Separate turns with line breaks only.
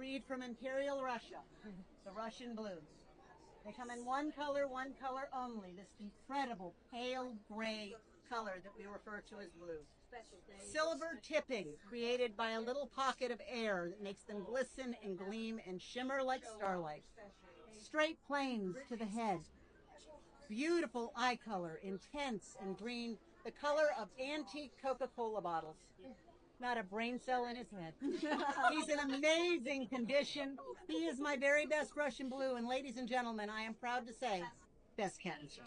breed from Imperial Russia, the Russian Blues. They come in one color only, this incredible pale gray color that we refer to as blue. Silver tipping created by a little pocket of air that makes them glisten and gleam and shimmer like starlight. Straight planes to the head. Beautiful eye color, intense and green, the color of antique Coca-Cola bottles. Not a brain cell in his head. He's in amazing condition. He is my very best Russian Blue, and ladies and gentlemen, I am proud to say, best cat in show.